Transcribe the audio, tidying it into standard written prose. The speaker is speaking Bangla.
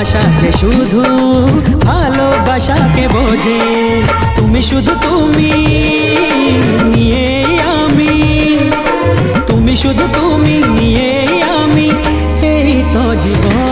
ভালোবাসা যে শুধু ভালোবাসাকে বোঝে। তুমি শুধু তুমি নিয়ে আমি, তুমি শুধু তুমি নিয়ে আমি, এই তো জীবন।